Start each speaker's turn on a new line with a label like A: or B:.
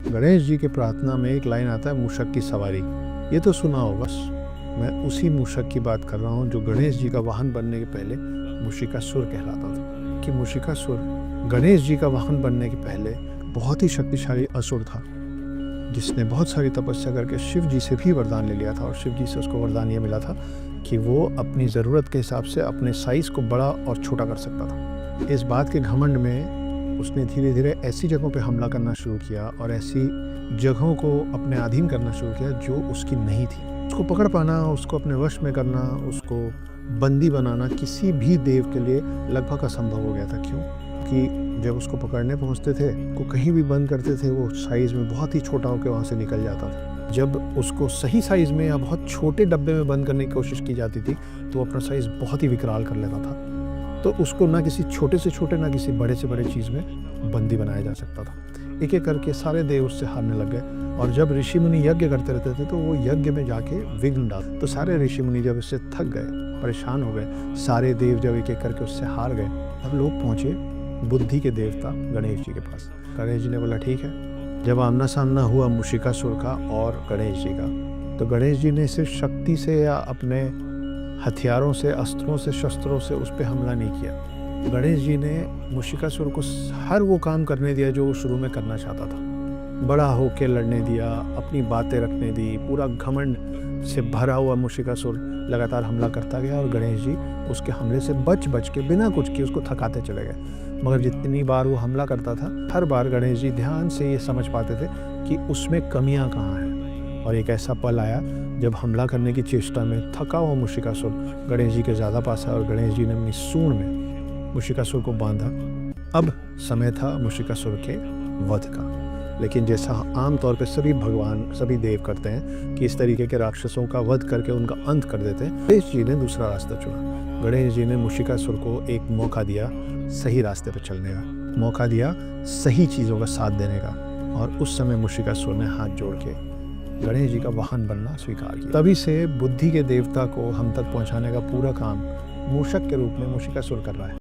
A: गणेश जी की प्रार्थना में एक लाइन आता है, मूषक की सवारी। ये तो सुना हो बस। मैं उसी मूषक की बात कर रहा हूँ जो गणेश जी का वाहन बनने के पहले मूषिकासुर कहलाता था। कि मूषिकासुर गणेश जी का वाहन बनने के पहले बहुत ही शक्तिशाली असुर था, जिसने बहुत सारी तपस्या करके शिव जी से भी वरदान ले लिया था। और शिव जी से उसको वरदान ये मिला था कि वो अपनी ज़रूरत के हिसाब से अपने साइज़ को बड़ा और छोटा कर सकता था। इस बात के घमंड में उसने धीरे धीरे ऐसी जगहों पे हमला करना शुरू किया और ऐसी जगहों को अपने अधीन करना शुरू किया जो उसकी नहीं थी। उसको पकड़ पाना, उसको अपने वश में करना, उसको बंदी बनाना किसी भी देव के लिए लगभग असंभव हो गया था। क्यों? कि जब उसको पकड़ने पहुंचते थे, को कहीं भी बंद करते थे, वो साइज़ में बहुत ही छोटा होकर वहाँ से निकल जाता था। जब उसको सही साइज़ में या बहुत छोटे डब्बे में बंद करने की कोशिश की जाती थी तो अपना साइज़ बहुत ही विकराल कर लेता था। तो उसको ना किसी छोटे से छोटे ना किसी बड़े से बड़े चीज़ में बंदी बनाया जा सकता था। एक एक करके सारे देव उससे हारने लग गए। और जब ऋषि मुनि यज्ञ करते रहते थे तो वो यज्ञ में जाके विघ्न डालते। तो सारे ऋषि मुनि जब इससे थक गए, परेशान हो गए, सारे देव जब एक एक करके उससे हार गए, तब लोग पहुँचे बुद्धि के देवता गणेश जी के पास। गणेश जी ने बोला ठीक है। जब आमना सामना हुआ मूषिकासुर का और गणेश जी का, तो गणेश जी ने सिर्फ शक्ति से या अपने हथियारों से, अस्त्रों से, शस्त्रों से उस पर हमला नहीं किया। गणेश जी ने मूषिकासुर को हर वो काम करने दिया जो वो शुरू में करना चाहता था। बड़ा होके लड़ने दिया, अपनी बातें रखने दी। पूरा घमंड से भरा हुआ मूषिकासुर लगातार हमला करता गया और गणेश जी उसके हमले से बच बच के बिना कुछ किए उसको थकाते चले गए। मगर जितनी बार वो हमला करता था, हर बार गणेश जी ध्यान से ये समझ पाते थे कि उसमें कमियां कहाँ हैं। और एक ऐसा पल आया जब हमला करने की चेष्टा में थका हुआ मूषिकासुर गणेश जी के ज़्यादा पास आया और गणेश जी ने अपनी सूंड में मूषिकासुर को बांधा। अब समय था मूषिकासुर के वध का। लेकिन जैसा आमतौर पे सभी भगवान, सभी देव करते हैं कि इस तरीके के राक्षसों का वध करके उनका अंत कर देते हैं, गणेश जी ने दूसरा रास्ता चुना। गणेश जी ने मूषिकासुर को एक मौका दिया सही रास्ते पर चलने का, मौका दिया सही चीज़ों का साथ देने का। और उस समय मूषिकासुर ने हाथ जोड़ के गणेश जी का वाहन बनना स्वीकार किया। तभी से बुद्धि के देवता को हम तक पहुंचाने का पूरा काम मूषक के रूप में मूषिकासुर कर रहा है।